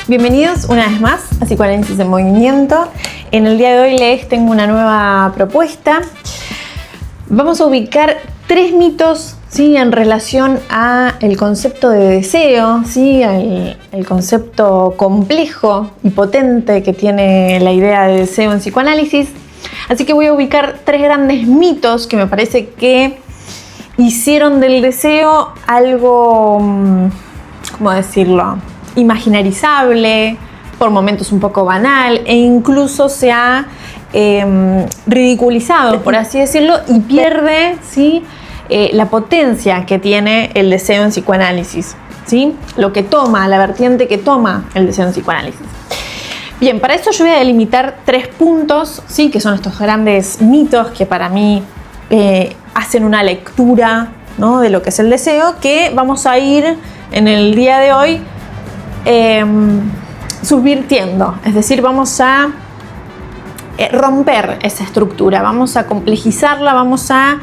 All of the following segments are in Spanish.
Bienvenidos una vez más a Psicoanálisis en Movimiento. En el día de hoy les tengo una nueva propuesta. Vamos a ubicar 3 mitos, ¿sí?, en relación al concepto de deseo, ¿sí?, el concepto complejo y potente que tiene la idea de deseo en psicoanálisis. Así que voy a ubicar 3 grandes mitos que me parece que hicieron del deseo algo, ¿cómo decirlo?, imaginarizable, por momentos un poco banal, e incluso se ha ridiculizado, por así decirlo, y pierde, ¿sí?, la potencia que tiene el deseo en psicoanálisis, ¿sí?, lo que toma, la vertiente que toma el deseo en psicoanálisis. Bien, para eso yo voy a delimitar 3 puntos, ¿sí?, que son estos grandes mitos que para mí hacen una lectura, ¿no?, de lo que es el deseo, que vamos a ir en el día de hoy subvirtiendo, es decir, vamos a romper esa estructura, vamos a complejizarla, vamos a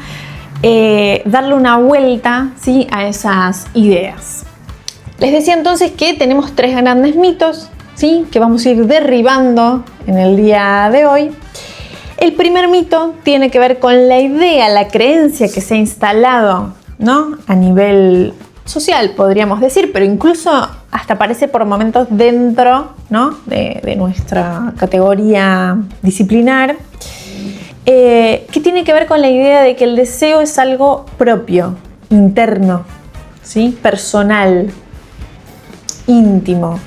darle una vuelta, ¿sí?, a esas ideas. Les decía entonces que tenemos 3 grandes mitos, ¿sí?, que vamos a ir derribando en el día de hoy. El primer mito tiene que ver con la idea, la creencia que se ha instalado, ¿no?, a nivel social, podríamos decir, pero incluso hasta aparece por momentos dentro, ¿no?, de nuestra categoría disciplinar, que tiene que ver con la idea de que el deseo es algo propio, interno, ¿sí?, personal, íntimo.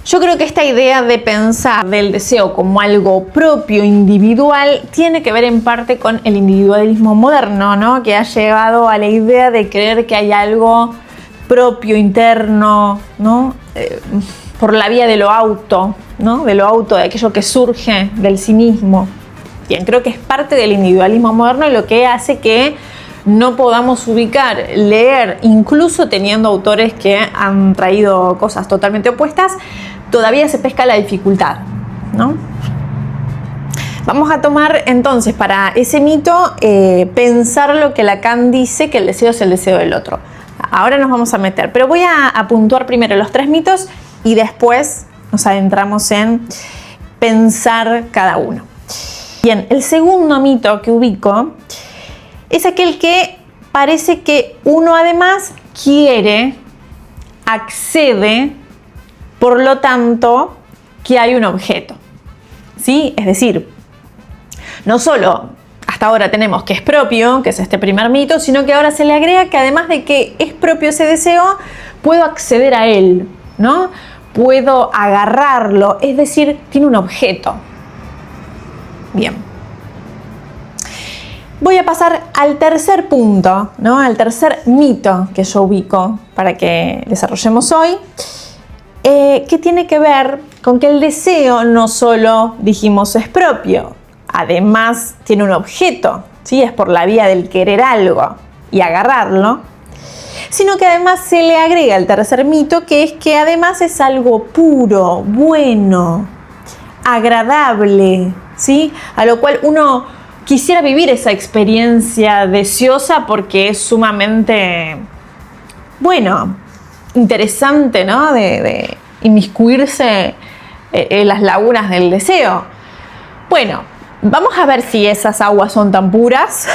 Yo creo que esta idea de pensar del deseo como algo propio, individual, tiene que ver en parte con el individualismo moderno, ¿no?, que ha llevado a la idea de creer que hay algo propio, interno, ¿no?, por la vía de lo auto, ¿no?, de lo auto, de aquello que surge del sí mismo. Bien, creo que es parte del individualismo moderno y lo que hace que no podamos ubicar, leer, incluso teniendo autores que han traído cosas totalmente opuestas, todavía se pesca la dificultad, ¿no? Vamos a tomar entonces para ese mito pensar lo que Lacan dice, que el deseo es el deseo del otro. Ahora nos vamos a meter, pero voy a puntuar primero los 3 mitos y después nos adentramos en pensar cada uno. Bien, el segundo mito que ubico es aquel que parece que uno además quiere, accede, por lo tanto, que hay un objeto, ¿sí? Es decir, no solo hasta ahora tenemos que es propio, que es este primer mito, sino que ahora se le agrega que además de que es propio ese deseo, puedo acceder a él, ¿no? Puedo agarrarlo, es decir, tiene un objeto. Bien. Voy a pasar al tercer punto, ¿no?, al tercer mito que yo ubico para que desarrollemos hoy, que tiene que ver con que el deseo no solo, dijimos, es propio, además tiene un objeto, ¿sí?, es por la vía del querer algo y agarrarlo, sino que además se le agrega el tercer mito, que es que además es algo puro, bueno, agradable, ¿sí?, a lo cual uno quisiera vivir esa experiencia deseosa porque es sumamente, bueno, interesante, ¿no?, de inmiscuirse en las lagunas del deseo. Bueno, vamos a ver si esas aguas son tan puras.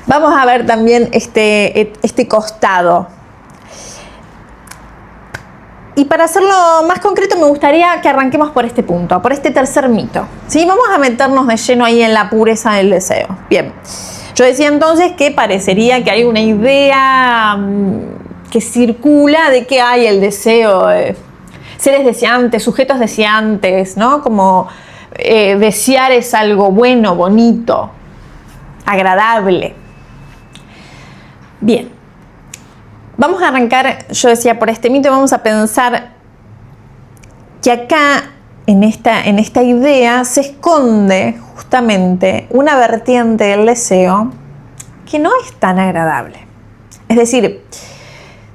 Vamos a ver también este costado. Y para hacerlo más concreto me gustaría que arranquemos por este punto, por este tercer mito, ¿sí? Vamos a meternos de lleno ahí en la pureza del deseo. Bien, yo decía entonces que parecería que hay una idea que circula de que hay el deseo, seres deseantes, sujetos deseantes, ¿no? Como desear es algo bueno, bonito, agradable. Bien, vamos a arrancar, yo decía, por este mito, y vamos a pensar que acá, en esta idea, se esconde justamente una vertiente del deseo que no es tan agradable. Es decir,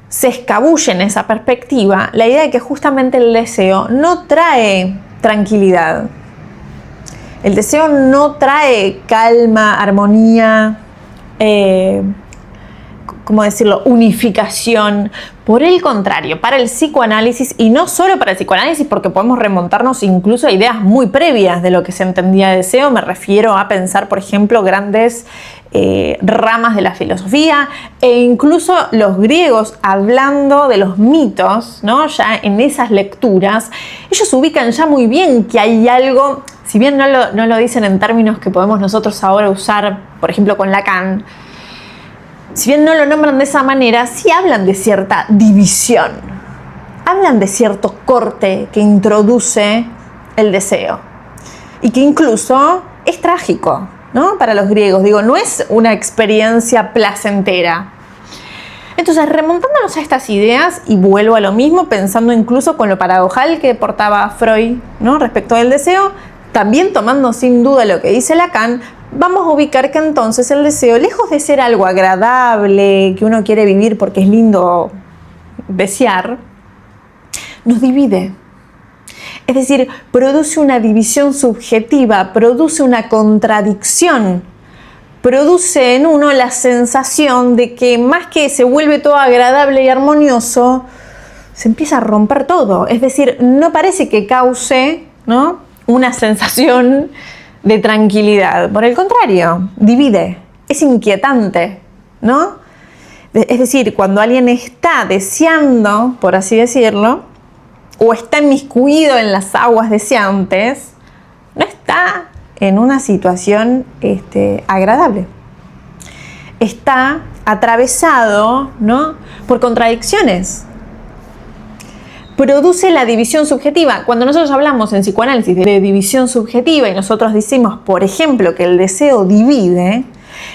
se escabulle en esa perspectiva la idea de que justamente el deseo no trae tranquilidad. El deseo no trae calma, armonía, ¿cómo decirlo?, unificación. Por el contrario, para el psicoanálisis, y no solo para el psicoanálisis, porque podemos remontarnos incluso a ideas muy previas de lo que se entendía de deseo, me refiero a pensar, por ejemplo, grandes ramas de la filosofía, e incluso los griegos, hablando de los mitos, ¿no? Ya en esas lecturas, ellos ubican ya muy bien que hay algo, si bien no lo dicen en términos que podemos nosotros ahora usar, por ejemplo, con Lacan, si bien no lo nombran de esa manera, sí hablan de cierta división. Hablan de cierto corte que introduce el deseo. Y que incluso es trágico, ¿no? Para los griegos. Digo, no es una experiencia placentera. Entonces, remontándonos a estas ideas, y vuelvo a lo mismo, pensando incluso con lo paradojal que portaba Freud, ¿no?, respecto del deseo, también tomando sin duda lo que dice Lacan, vamos a ubicar que entonces el deseo, lejos de ser algo agradable, que uno quiere vivir porque es lindo desear, nos divide. Es decir, produce una división subjetiva, produce una contradicción, produce en uno la sensación de que más que se vuelve todo agradable y armonioso, se empieza a romper todo. Es decir, no parece que cause, ¿no?, una sensación de tranquilidad. Por el contrario, divide, es inquietante, ¿no? Es decir, cuando alguien está deseando, por así decirlo, o está inmiscuido en las aguas deseantes, no está en una situación agradable. Está atravesado, ¿no?, por contradicciones. Produce la división subjetiva. Cuando nosotros hablamos en psicoanálisis de división subjetiva y nosotros decimos, por ejemplo, que el deseo divide,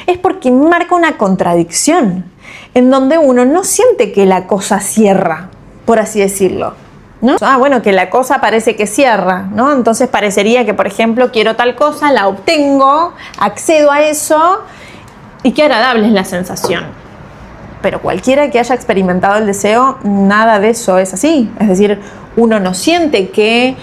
es porque marca una contradicción en donde uno no siente que la cosa cierra, por así decirlo, ¿no? Bueno, que la cosa parece que cierra, ¿no? Entonces parecería que, por ejemplo, quiero tal cosa, la obtengo, accedo a eso y qué agradable es la sensación. Pero cualquiera que haya experimentado el deseo, nada de eso es así. Es decir, uno no siente que...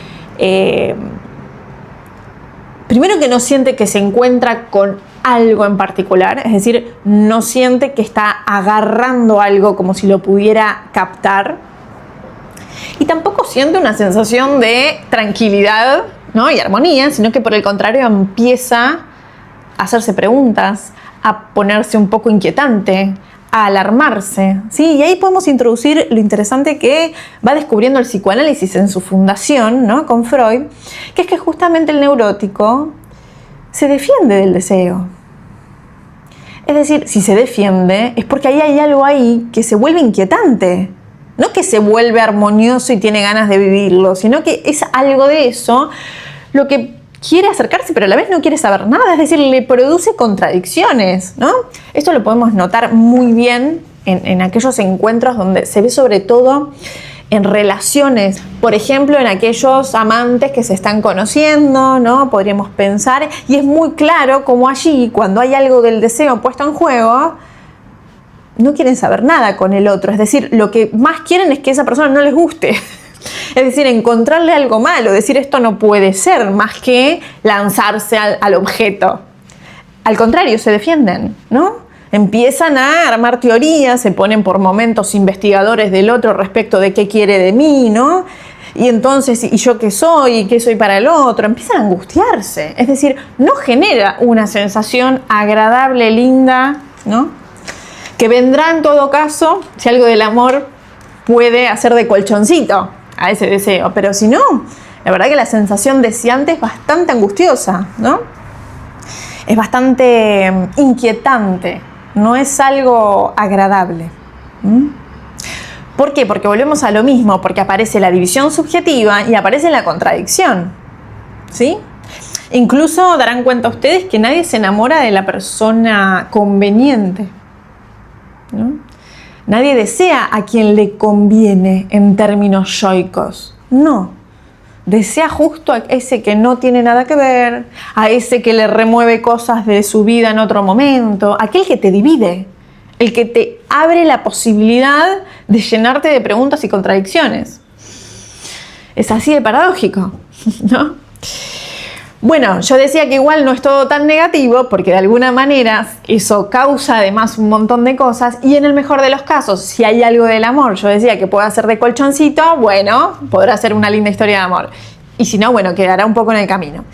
primero que no siente que se encuentra con algo en particular. Es decir, no siente que está agarrando algo como si lo pudiera captar. Y tampoco siente una sensación de tranquilidad, ¿no?, y armonía, sino que por el contrario empieza a hacerse preguntas, a ponerse un poco inquietante, a alarmarse, ¿sí? Y ahí podemos introducir lo interesante que va descubriendo el psicoanálisis en su fundación, ¿no?, con Freud, que es que justamente el neurótico se defiende del deseo. Es decir, si se defiende es porque ahí hay algo ahí que se vuelve inquietante, no que se vuelve armonioso y tiene ganas de vivirlo, sino que es algo de eso lo que quiere acercarse, pero a la vez no quiere saber nada, es decir, le produce contradicciones, ¿no? Esto lo podemos notar muy bien en aquellos encuentros donde se ve sobre todo en relaciones, por ejemplo, en aquellos amantes que se están conociendo, ¿no? Podríamos pensar, y es muy claro como allí, cuando hay algo del deseo puesto en juego, no quieren saber nada con el otro, es decir, lo que más quieren es que esa persona no les guste. Es decir, encontrarle algo malo, decir esto no puede ser, más que lanzarse al objeto. Al contrario, se defienden, ¿no? Empiezan a armar teorías, se ponen por momentos investigadores del otro respecto de qué quiere de mí, ¿no? Y entonces, ¿y yo qué soy? ¿Y qué soy para el otro? Empiezan a angustiarse. Es decir, no genera una sensación agradable, linda, ¿no?, que vendrá en todo caso si algo del amor puede hacer de colchoncito a ese deseo, pero si no, la verdad que la sensación deseante es bastante angustiosa, ¿no? Es bastante inquietante, no es algo agradable. ¿Por qué? Porque volvemos a lo mismo, porque aparece la división subjetiva y aparece la contradicción, ¿sí? Incluso darán cuenta ustedes que nadie se enamora de la persona conveniente, ¿no? Nadie desea a quien le conviene en términos yoicos. No. Desea justo a ese que no tiene nada que ver, a ese que le remueve cosas de su vida en otro momento, aquel que te divide, el que te abre la posibilidad de llenarte de preguntas y contradicciones. Es así de paradójico, ¿no? Bueno, yo decía que igual no es todo tan negativo porque de alguna manera eso causa además un montón de cosas y en el mejor de los casos, si hay algo del amor, yo decía que puede ser de colchoncito, bueno, podrá ser una linda historia de amor. Y si no, bueno, quedará un poco en el camino.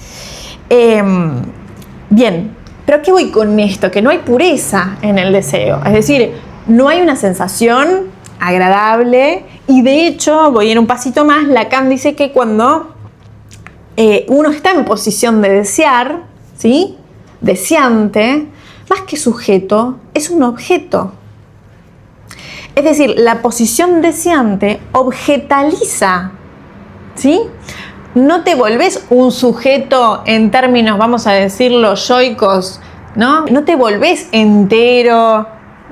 Bien, pero ¿qué voy con esto? Que no hay pureza en el deseo. Es decir, no hay una sensación agradable y de hecho, voy a ir un pasito más, Lacan dice que cuando uno está en posición de desear, ¿sí? Deseante, más que sujeto, es un objeto. Es decir, la posición deseante objetaliza, ¿sí? No te volvés un sujeto en términos, vamos a decirlo, yoicos, ¿no? No te volvés entero,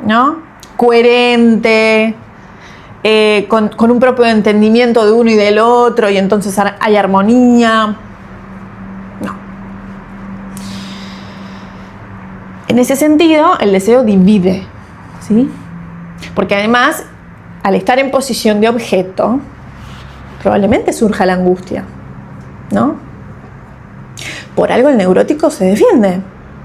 ¿no? Coherente, con un propio entendimiento de uno y del otro y entonces hay armonía. No. En ese sentido, el deseo divide, ¿sí? Porque además, al estar en posición de objeto, probablemente surja la angustia, ¿no? Por algo el neurótico se defiende.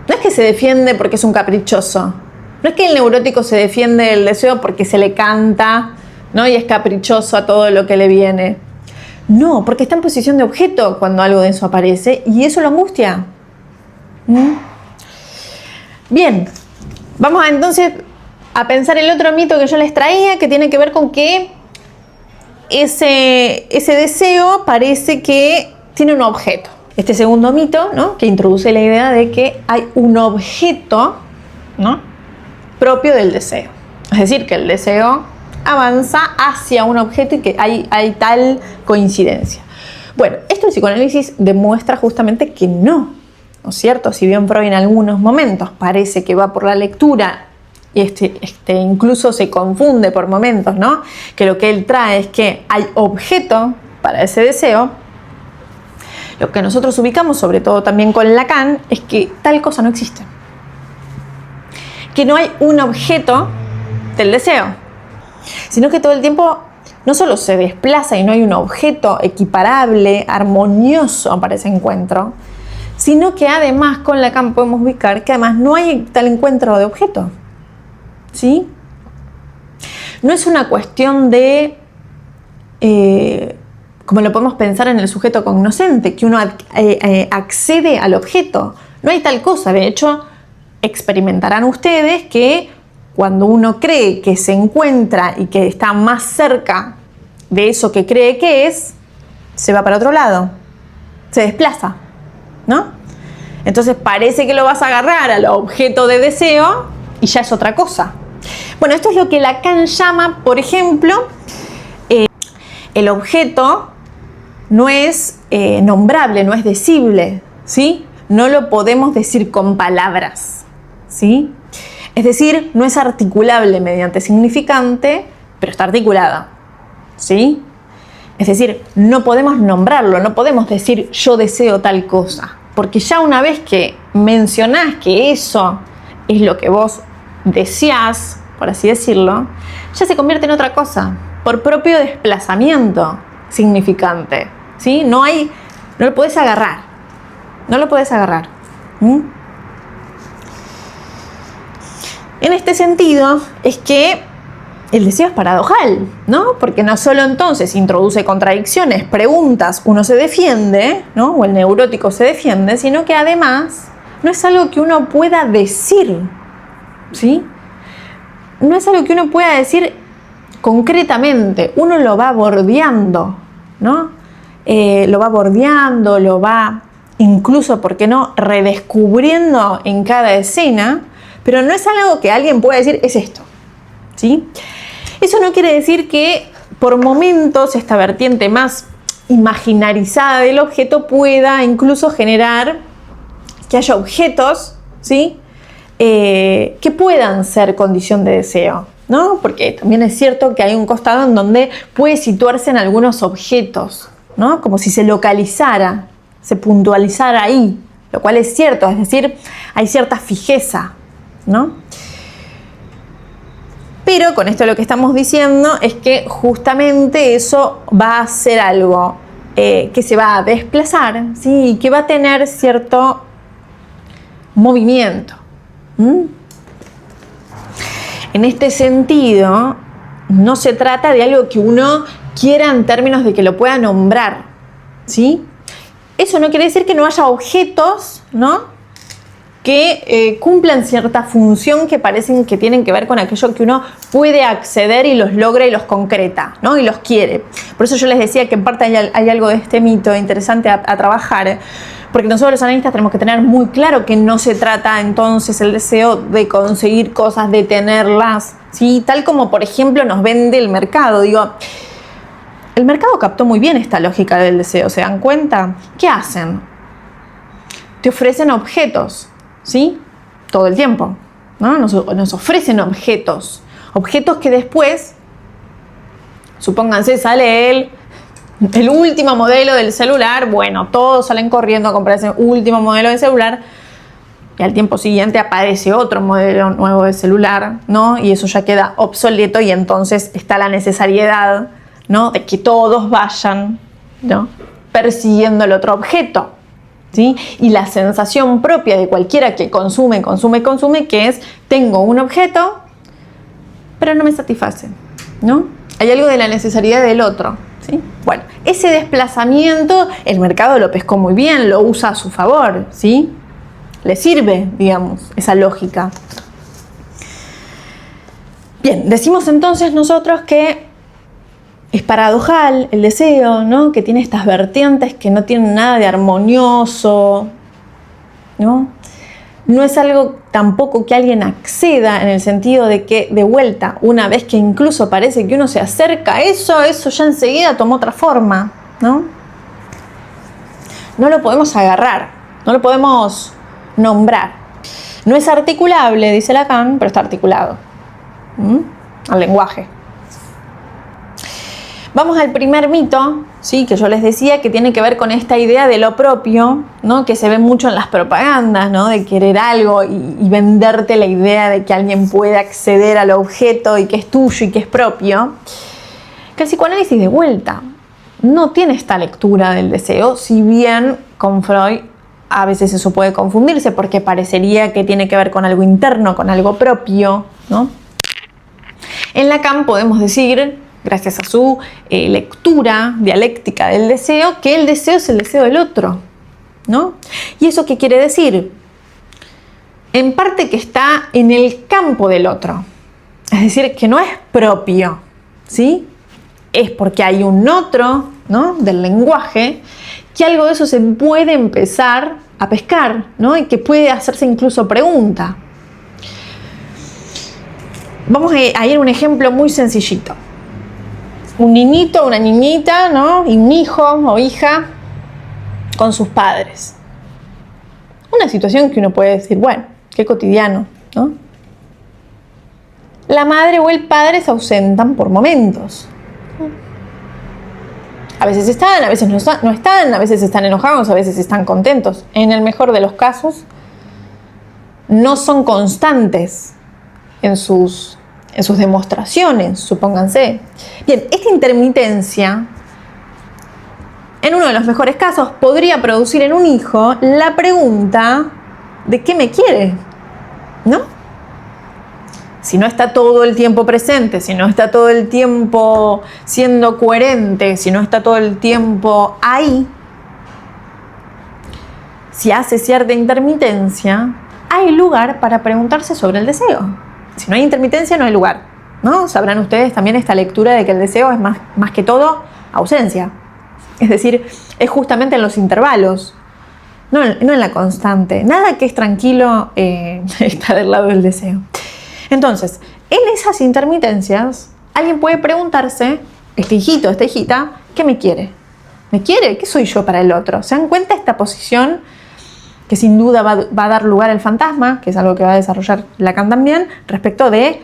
No es que se defiende porque es un caprichoso. No es que el neurótico se defiende del deseo porque se le canta, ¿no? Y es caprichoso a todo lo que le viene. No, porque está en posición de objeto cuando algo de eso aparece y eso lo angustia. Bien, vamos entonces a pensar el otro mito que yo les traía, que tiene que ver con que ese deseo parece que tiene un objeto. Este segundo mito, ¿no? Que introduce la idea de que hay un objeto, ¿no? propio del deseo. Es decir, que el deseo avanza hacia un objeto y que hay tal coincidencia. Bueno, esto el psicoanálisis demuestra justamente que no, ¿no es cierto? Si bien Freud en algunos momentos parece que va por la lectura y incluso se confunde por momentos, ¿no? Que lo que él trae es que hay objeto para ese deseo, lo que nosotros ubicamos, sobre todo también con Lacan, es que tal cosa no existe. Que no hay un objeto del deseo, sino que todo el tiempo no solo se desplaza y no hay un objeto equiparable, armonioso para ese encuentro, sino que además con Lacan podemos ubicar que además no hay tal encuentro de objeto, ¿sí? No es una cuestión de, como lo podemos pensar en el sujeto cognoscente, que uno accede al objeto. No hay tal cosa, de hecho, experimentarán ustedes que cuando uno cree que se encuentra y que está más cerca de eso que cree que es, se va para otro lado, se desplaza, ¿no? Entonces parece que lo vas a agarrar al objeto de deseo y ya es otra cosa. Bueno, esto es lo que Lacan llama, por ejemplo, el objeto no es nombrable, no es decible, ¿sí? No lo podemos decir con palabras, ¿sí? Es decir, no es articulable mediante significante, pero está articulada, ¿sí? Es decir, no podemos nombrarlo, no podemos decir yo deseo tal cosa, porque ya una vez que mencionás que eso es lo que vos deseás, por así decirlo, ya se convierte en otra cosa, por propio desplazamiento significante, ¿sí? No lo podés agarrar, no lo podés agarrar. En este sentido es que el deseo es paradojal, ¿no? Porque no solo entonces introduce contradicciones, preguntas, uno se defiende, ¿no? O el neurótico se defiende, sino que además no es algo que uno pueda decir, ¿sí? No es algo que uno pueda decir concretamente, uno lo va bordeando, ¿no? Lo va bordeando, lo va incluso, ¿por qué no?, redescubriendo en cada escena, pero no es algo que alguien pueda decir, es esto, ¿sí? Eso no quiere decir que por momentos esta vertiente más imaginarizada del objeto pueda incluso generar que haya objetos, ¿sí?, que puedan ser condición de deseo, ¿no? Porque también es cierto que hay un costado en donde puede situarse en algunos objetos, ¿no? Como si se localizara, se puntualizara ahí, lo cual es cierto, es decir, hay cierta fijeza, ¿no? Pero con esto lo que estamos diciendo es que justamente eso va a ser algo que se va a desplazar, ¿sí? Y que va a tener cierto movimiento. En este sentido, no se trata de algo que uno quiera en términos de que lo pueda nombrar, ¿sí? Eso no quiere decir que no haya objetos, ¿no?, que cumplan cierta función que parecen que tienen que ver con aquello que uno puede acceder y los logra y los concreta, ¿no?, y los quiere. Por eso yo les decía que en parte hay algo de este mito interesante a trabajar, porque nosotros los analistas tenemos que tener muy claro que no se trata entonces el deseo de conseguir cosas, de tenerlas, ¿sí? Tal como por ejemplo nos vende el mercado. Digo, el mercado captó muy bien esta lógica del deseo, ¿se dan cuenta? ¿Qué hacen? Te ofrecen objetos, ¿sí? Todo el tiempo, ¿no? Nos ofrecen objetos que después, supónganse, sale el último modelo del celular, bueno, todos salen corriendo a comprar ese último modelo de celular y al tiempo siguiente aparece otro modelo nuevo de celular, ¿no? Y eso ya queda obsoleto y entonces está la necesariedad, ¿no?, de que todos vayan, ¿no?, persiguiendo el otro objeto, ¿sí? Y la sensación propia de cualquiera que consume, que es, tengo un objeto, pero no me satisface, ¿no? Hay algo de la necesidad del otro, ¿sí? Bueno, ese desplazamiento el mercado lo pescó muy bien, lo usa a su favor, ¿sí? Le sirve, digamos, esa lógica. Bien, decimos entonces nosotros que es paradojal el deseo, ¿no?, que tiene estas vertientes que no tienen nada de armonioso, ¿no? No es algo tampoco que alguien acceda en el sentido de que, de vuelta, una vez que incluso parece que uno se acerca a eso ya enseguida tomó otra forma, ¿no? No lo podemos agarrar, no lo podemos nombrar. No es articulable, dice Lacan, pero está articulado al lenguaje. Vamos al primer mito, ¿sí?, que yo les decía que tiene que ver con esta idea de lo propio, ¿no?, que se ve mucho en las propagandas, ¿no?, de querer algo y venderte la idea de que alguien puede acceder al objeto y que es tuyo y que es propio. Que el psicoanálisis, de vuelta, no tiene esta lectura del deseo, si bien con Freud a veces eso puede confundirse porque parecería que tiene que ver con algo interno, con algo propio, ¿no? En Lacan podemos decir, gracias a su lectura dialéctica del deseo, que el deseo es el deseo del otro, ¿no? ¿Y eso qué quiere decir? En parte que está en el campo del otro, es decir, que no es propio, ¿sí? Es porque hay un otro, ¿no?, del lenguaje, que algo de eso se puede empezar a pescar, ¿no?, y que puede hacerse incluso pregunta. Vamos a ir a un ejemplo muy sencillito. Un niñito, una niñita, ¿no?, y un hijo o hija con sus padres. Una situación que uno puede decir, bueno, qué cotidiano, ¿no? La madre o el padre se ausentan por momentos. A veces están, a veces no están, a veces están enojados, a veces están contentos. En el mejor de los casos, no son constantes en sus demostraciones, supónganse. Bien, esta intermitencia, en uno de los mejores casos, podría producir en un hijo la pregunta de ¿qué me quiere? ¿No? Si no está todo el tiempo presente, si no está todo el tiempo siendo coherente, si no está todo el tiempo ahí, si hace cierta intermitencia, hay lugar para preguntarse sobre el deseo. Si no hay intermitencia, no hay lugar, ¿no? Sabrán ustedes también esta lectura de que el deseo es más que todo ausencia. Es decir, es justamente en los intervalos, no en la constante. Nada que es tranquilo está del lado del deseo. Entonces, en esas intermitencias, alguien puede preguntarse, este hijito, esta hijita, ¿qué me quiere? ¿Me quiere? ¿Qué soy yo para el otro? ¿Se dan cuenta esta posición que sin duda va a dar lugar al fantasma, que es algo que va a desarrollar Lacan también, respecto de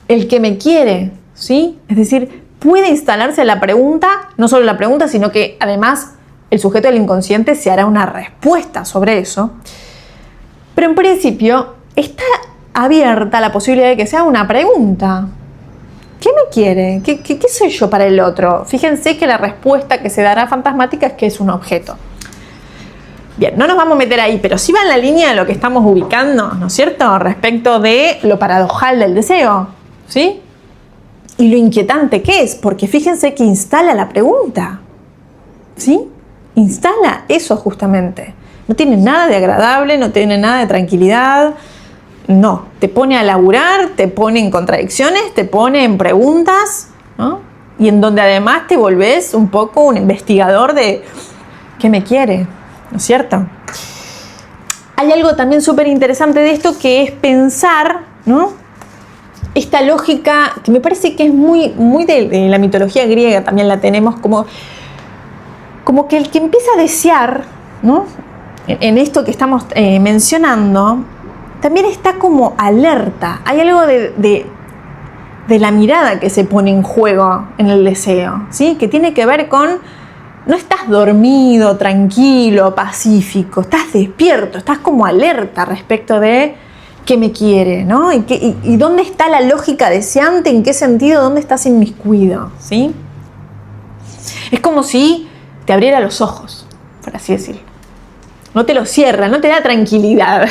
el que me quiere, ¿sí? Es decir, puede instalarse la pregunta, no solo la pregunta, sino que además el sujeto del inconsciente se hará una respuesta sobre eso. Pero en principio está abierta la posibilidad de que sea una pregunta. ¿Qué me quiere? ¿Qué soy yo para el otro? Fíjense que la respuesta que se dará fantasmática es que es un objeto. Bien, no nos vamos a meter ahí, pero sí va en la línea de lo que estamos ubicando, ¿no es cierto? Respecto de lo paradojal del deseo, ¿sí? Y lo inquietante que es, porque fíjense que instala la pregunta, ¿sí? Instala eso justamente. No tiene nada de agradable, no tiene nada de tranquilidad. No, te pone a laburar, te pone en contradicciones, te pone en preguntas, ¿no? Y en donde además te volvés un poco un investigador de ¿qué me quiere? ¿No es cierto? Hay algo también súper interesante de esto que es pensar, ¿no? Esta lógica que me parece que es muy de la mitología griega, también la tenemos como que el que empieza a desear, ¿no? En esto que estamos mencionando, también está como alerta. Hay algo de la mirada que se pone en juego en el deseo, ¿sí? Que tiene que ver con, no estás dormido, tranquilo, pacífico, estás despierto, estás como alerta respecto de qué me quiere, ¿no? Y dónde está la lógica deseante, en qué sentido, dónde estás inmiscuido, ¿sí? Es como si te abriera los ojos, por así decirlo. No te lo cierra, no te da tranquilidad.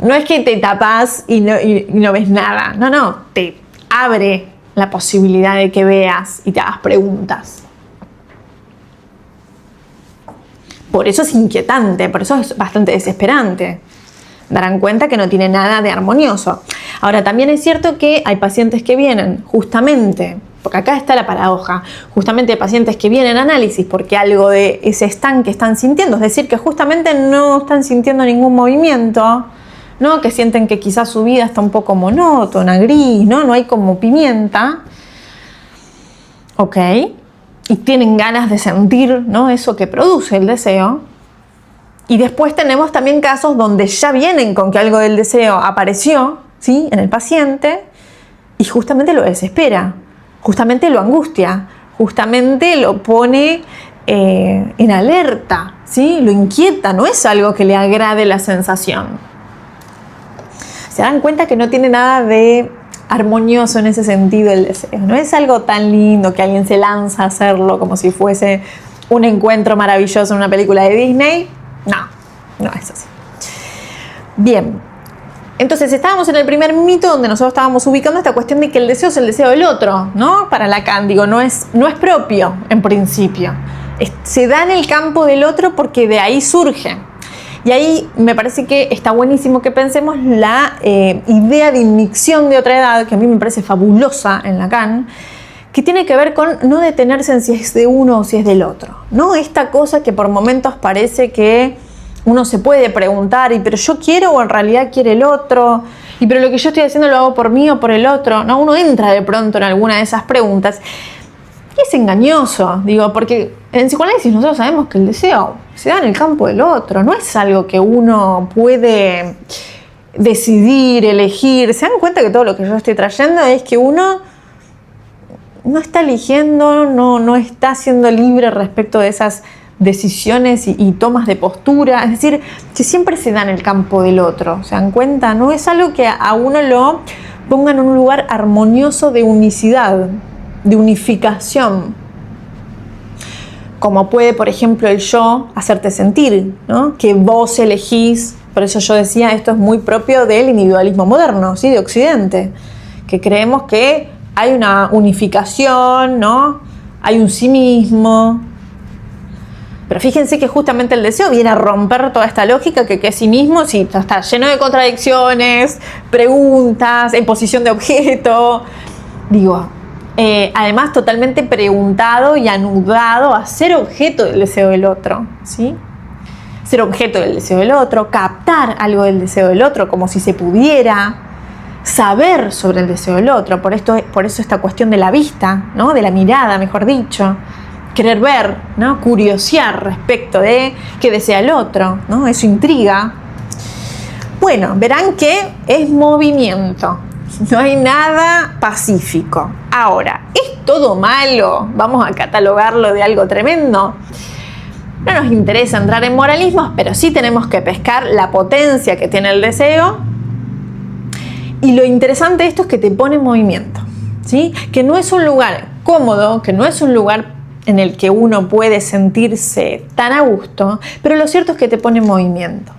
No es que te tapás y no ves nada. No, te abre la posibilidad de que veas y te hagas preguntas. Por eso es inquietante, por eso es bastante desesperante. Darán cuenta que no tiene nada de armonioso. Ahora, también es cierto que hay pacientes que vienen justamente, porque acá está la paradoja, justamente hay pacientes que vienen a análisis porque algo de ese estanque que están sintiendo, es decir, que justamente no están sintiendo ningún movimiento, ¿no? Que sienten que quizás su vida está un poco monótona, gris, no hay como pimienta. Ok. Y tienen ganas de sentir, ¿no? Eso que produce el deseo. Y después tenemos también casos donde ya vienen con que algo del deseo apareció, ¿sí? En el paciente y justamente lo desespera, justamente lo angustia, justamente lo pone en alerta, ¿sí? Lo inquieta, no es algo que le agrade la sensación. Se dan cuenta que no tiene nada de armonioso en ese sentido el deseo. No es algo tan lindo que alguien se lanza a hacerlo como si fuese un encuentro maravilloso en una película de Disney. No es así. Bien, entonces estábamos en el primer mito donde nosotros estábamos ubicando esta cuestión de que el deseo es el deseo del otro, ¿no? Para Lacan, no es propio en principio. Se da en el campo del otro porque de ahí surge. Y ahí me parece que está buenísimo que pensemos la idea de inmixción de otra edad, que a mí me parece fabulosa en Lacan, que tiene que ver con no detenerse en si es de uno o si es del otro, ¿no? Esta cosa que por momentos parece que uno se puede preguntar, ¿y pero yo quiero o en realidad quiere el otro? ¿Y pero lo que yo estoy haciendo lo hago por mí o por el otro? ¿No? Uno entra de pronto en alguna de esas preguntas. Y es engañoso, porque en psicoanálisis nosotros sabemos que el deseo se da en el campo del otro, no es algo que uno puede decidir, elegir. Se dan cuenta que todo lo que yo estoy trayendo es que uno no está eligiendo, no está siendo libre respecto de esas decisiones y tomas de postura, es decir, que siempre se da en el campo del otro. ¿Se dan cuenta? No es algo que a uno lo ponga en un lugar armonioso de unicidad, de unificación, como puede, por ejemplo, el yo hacerte sentir, ¿no? Que vos elegís. Por eso yo decía, esto es muy propio del individualismo moderno, ¿sí? De Occidente, que creemos que hay una unificación, ¿no? Hay un sí mismo. Pero fíjense que justamente el deseo viene a romper toda esta lógica que es sí mismo, sí, está lleno de contradicciones, preguntas, en posición de objeto. Además totalmente preguntado y anudado a ser objeto del deseo del otro, ¿sí? Ser objeto del deseo del otro, captar algo del deseo del otro como si se pudiera, saber sobre el deseo del otro. Por eso esta cuestión de la vista, ¿no? De la mirada, mejor dicho. Querer ver, ¿no? Curiosear respecto de qué desea el otro, ¿no? Eso intriga. Bueno, verán que es movimiento. No hay nada pacífico. Ahora, ¿es todo malo? ¿Vamos a catalogarlo de algo tremendo? No nos interesa entrar en moralismos, pero sí tenemos que pescar la potencia que tiene el deseo. Y lo interesante de esto es que te pone en movimiento. ¿sí? Que no es un lugar cómodo, que no es un lugar en el que uno puede sentirse tan a gusto, pero lo cierto es que te pone en movimiento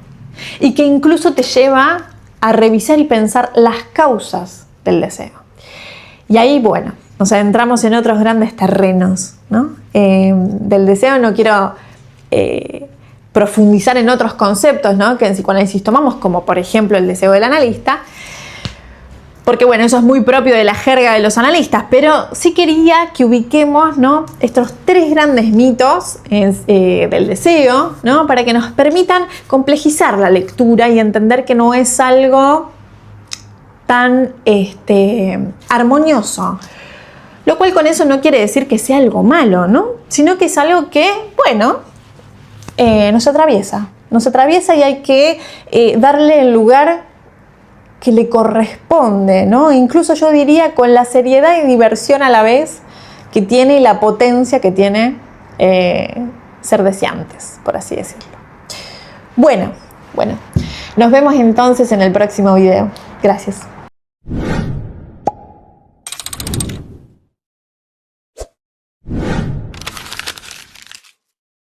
y que incluso te lleva a revisar y pensar las causas del deseo. Y ahí, bueno, nos adentramos en otros grandes terrenos, ¿no? Del deseo. No quiero profundizar en otros conceptos, ¿no?, que en psicoanálisis tomamos, como por ejemplo el deseo del analista, porque bueno, eso es muy propio de la jerga de los analistas, pero sí quería que ubiquemos, ¿no?, estos tres grandes mitos del deseo, ¿no?, para que nos permitan complejizar la lectura y entender que no es algo tan armonioso. Lo cual con eso no quiere decir que sea algo malo, ¿no?, sino que es algo que, bueno, nos atraviesa y hay que darle el lugar que le corresponde, ¿no? Incluso yo diría con la seriedad y diversión a la vez que tiene y la potencia que tiene ser deseantes, por así decirlo. Bueno, nos vemos entonces en el próximo video. Gracias.